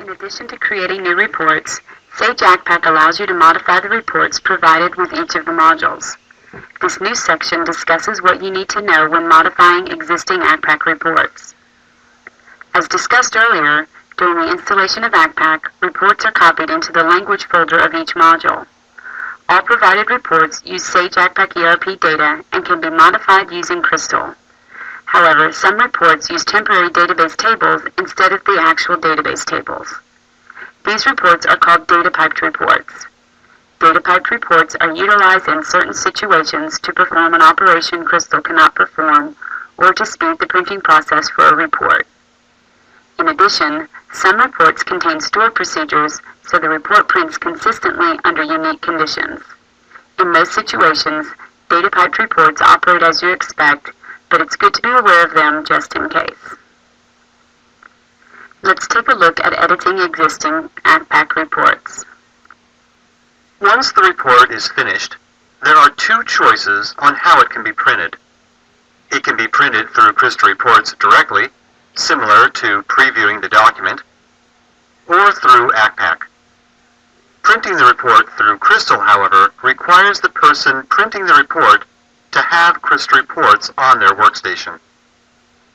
In addition to creating new reports, Sage Accpac allows you to modify the reports provided with each of the modules. This new section discusses what you need to know when modifying existing Accpac reports. As discussed earlier, during the installation of Accpac, reports are copied into the language folder of each module. All provided reports use Sage Accpac ERP data and can be modified using Crystal. However, some reports use temporary database tables instead of the actual database tables. These reports are called data-piped reports. Data-piped reports are utilized in certain situations to perform an operation Crystal cannot perform or to speed the printing process for a report. In addition, some reports contain stored procedures so the report prints consistently under unique conditions. In most situations, data-piped reports operate as you expect, but it's good to be aware of them just in case. Let's take a look at editing existing Accpac reports. Once the report is finished, there are two choices on how it can be printed. It can be printed through Crystal Reports directly, similar to previewing the document, or through Accpac. Printing the report through Crystal, however, requires the person printing the report to have Crystal Reports on their workstation.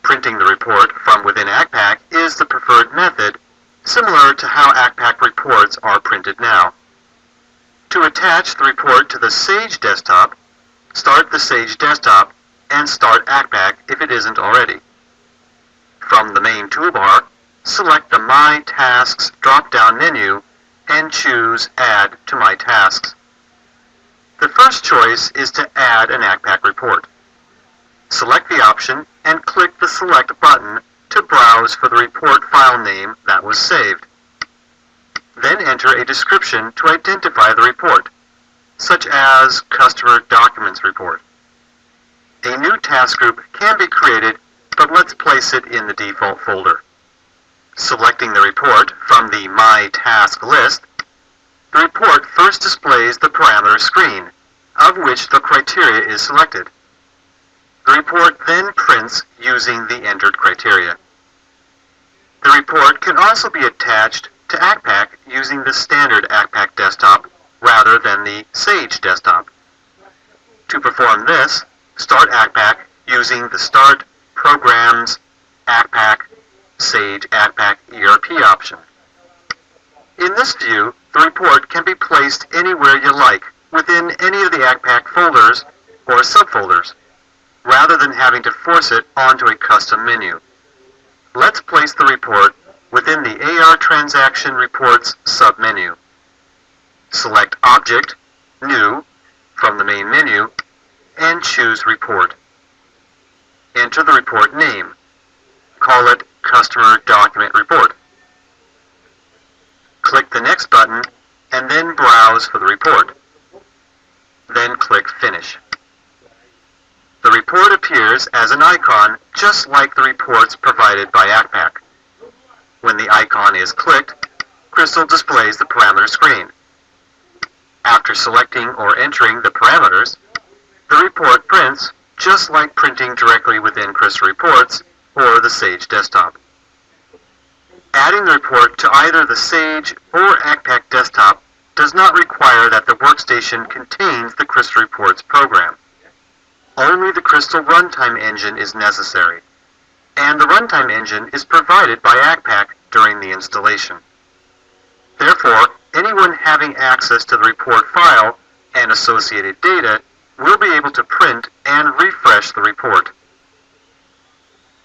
Printing the report from within Accpac is the preferred method, similar to how Accpac reports are printed now. To attach the report to the Sage desktop, start the Sage desktop and start Accpac if it isn't already. From the main toolbar, select the My Tasks drop-down menu and choose Add to My Tasks. The first choice is to add an Accpac report. Select the option and click the Select button to browse for the report file name that was saved. Then enter a description to identify the report, such as Customer Documents Report. A new task group can be created, but let's place it in the default folder. Selecting the report from the My Task list, the report first displays the parameter screen, of which the criteria is selected. The report then prints using the entered criteria. The report can also be attached to Accpac using the standard Accpac desktop rather than the Sage desktop. To perform this, start Accpac using the Start, Programs, Accpac, Sage Accpac ERP option. In this view, the report can be placed anywhere you like within any of the Accpac folders or subfolders, rather than having to force it onto a custom menu. Let's place the report within the AR Transaction Reports submenu. Select Object, New, from the main menu, and choose Report. Enter the report name. Call it Customer Document Report. Click the Next button and then browse for the report. Then click Finish. The report appears as an icon just like the reports provided by Accpac. When the icon is clicked, Crystal displays the parameter screen. After selecting or entering the parameters, the report prints just like printing directly within Crystal Reports or the Sage desktop. Adding the report to either the Sage or Accpac desktop does not require that the workstation contains the Crystal Reports program. Only the Crystal Runtime Engine is necessary, and the Runtime Engine is provided by Accpac during the installation. Therefore, anyone having access to the report file and associated data will be able to print and refresh the report.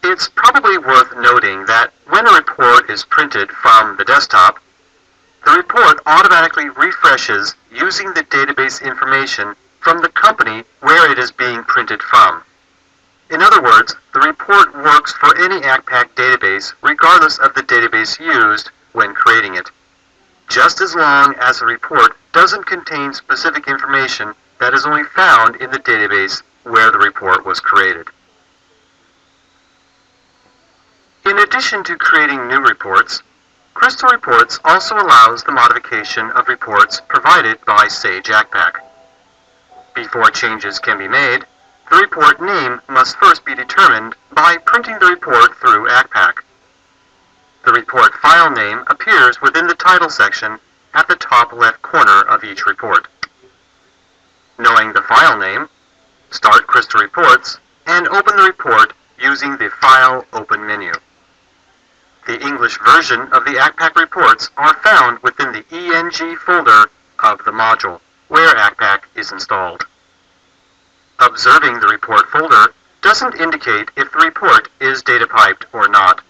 It's probably worth noting that when a report is printed from the desktop, the report automatically refreshes using the database information from the company where it is being printed from. In other words, the report works for any Accpac database regardless of the database used when creating it, just as long as the report doesn't contain specific information that is only found in the database where the report was created. In addition to creating new reports, Crystal Reports also allows the modification of reports provided by Sage Accpac. Before changes can be made, the report name must first be determined by printing the report through Accpac. The report file name appears within the title section at the top left corner of each report. Knowing the file name, start Crystal Reports and open the report using the File Open menu. The English version of the Accpac reports are found within the ENG folder of the module, where Accpac is installed. Observing the report folder doesn't indicate if the report is data piped or not.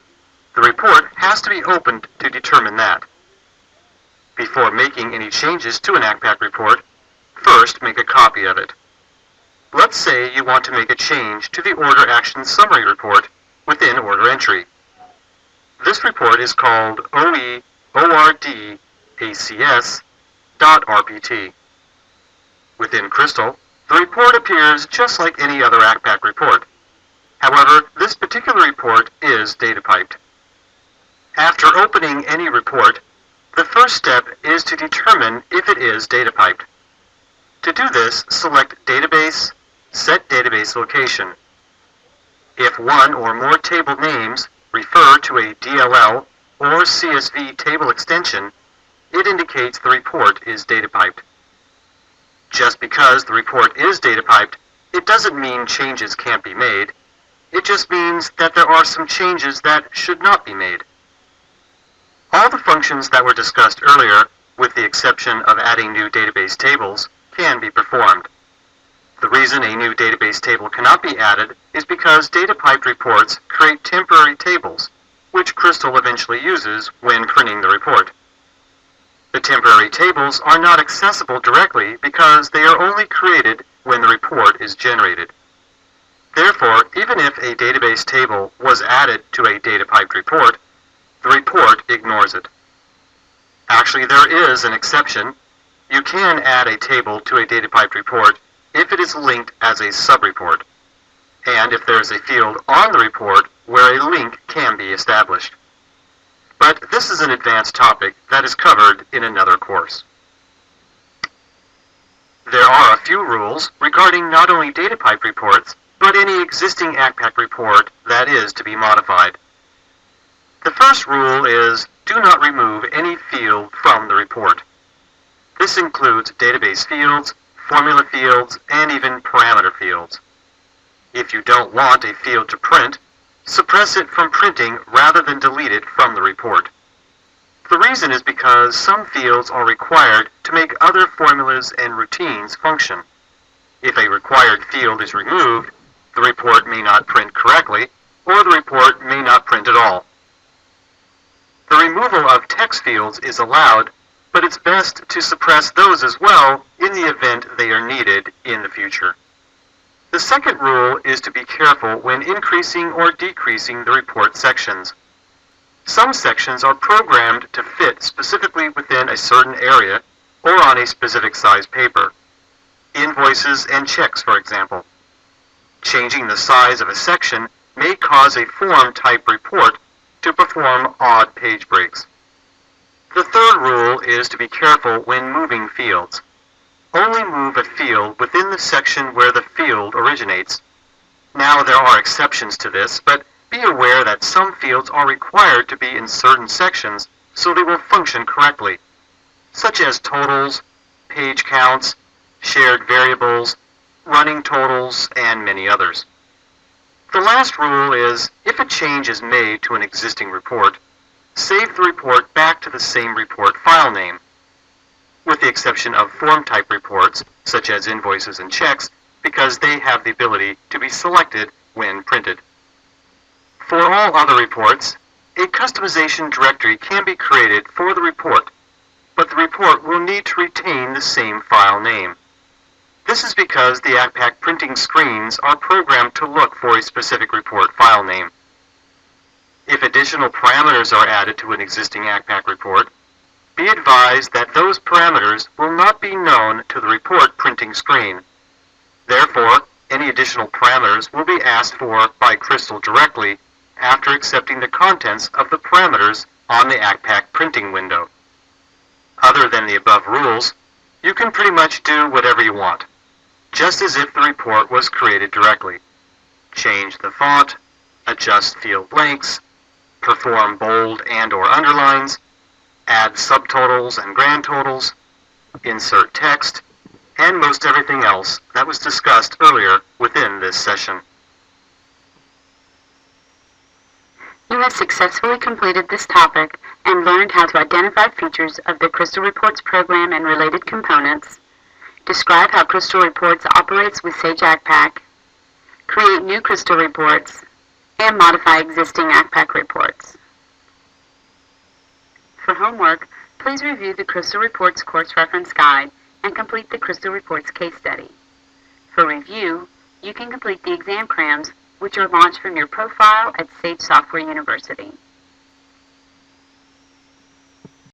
The report has to be opened to determine that. Before making any changes to an Accpac report, first make a copy of it. Let's say you want to make a change to the Order Action Summary report within Order Entry. This report is called OEORDACS.RPT. Within Crystal, the report appears just like any other Accpac report. However, this particular report is data piped. After opening any report, the first step is to determine if it is data piped. To do this, select Database, Set Database Location. If one or more table names refer to a DLL or CSV table extension, it indicates the report is data piped. Just because the report is data piped, it doesn't mean changes can't be made. It just means that there are some changes that should not be made. All the functions that were discussed earlier, with the exception of adding new database tables, can be performed. The reason a new database table cannot be added is because data-piped reports create temporary tables, which Crystal eventually uses when printing the report. The temporary tables are not accessible directly because they are only created when the report is generated. Therefore, even if a database table was added to a data-piped report, the report ignores it. Actually, there is an exception. You can add a table to a data-piped report if it is linked as a sub-report, and if there is a field on the report where a link can be established. But this is an advanced topic that is covered in another course. There are a few rules regarding not only data pipe reports, but any existing Accpac report that is to be modified. The first rule is do not remove any field from the report. This includes database fields, formula fields, and even parameter fields. If you don't want a field to print, suppress it from printing rather than delete it from the report. The reason is because some fields are required to make other formulas and routines function. If a required field is removed, the report may not print correctly, or the report may not print at all. The removal of text fields is allowed, but it's best to suppress those as well in the event they are needed in the future. The second rule is to be careful when increasing or decreasing the report sections. Some sections are programmed to fit specifically within a certain area or on a specific size paper. Invoices and checks, for example. Changing the size of a section may cause a form type report to perform odd page breaks. The third rule is to be careful when moving fields. Only move a field within the section where the field originates. Now there are exceptions to this, but be aware that some fields are required to be in certain sections so they will function correctly, such as totals, page counts, shared variables, running totals, and many others. The last rule is, if a change is made to an existing report, save the report back to the same report file name, with the exception of form type reports, such as invoices and checks, because they have the ability to be selected when printed. For all other reports, a customization directory can be created for the report, but the report will need to retain the same file name. This is because the Accpac printing screens are programmed to look for a specific report file name. If additional parameters are added to an existing Accpac report, be advised that those parameters will not be known to the report printing screen. Therefore, any additional parameters will be asked for by Crystal directly after accepting the contents of the parameters on the Accpac printing window. Other than the above rules, you can pretty much do whatever you want, just as if the report was created directly. Change the font, adjust field lengths, perform bold and/or underlines, add subtotals and grand totals, insert text, and most everything else that was discussed earlier within this session. You have successfully completed this topic and learned how to identify features of the Crystal Reports program and related components, describe how Crystal Reports operates with Sage Accpac, create new Crystal Reports, and modify existing Accpac reports. For homework, please review the Crystal Reports course reference guide and complete the Crystal Reports case study. For review, you can complete the exam crayons, which are launched from your profile at Sage Software University.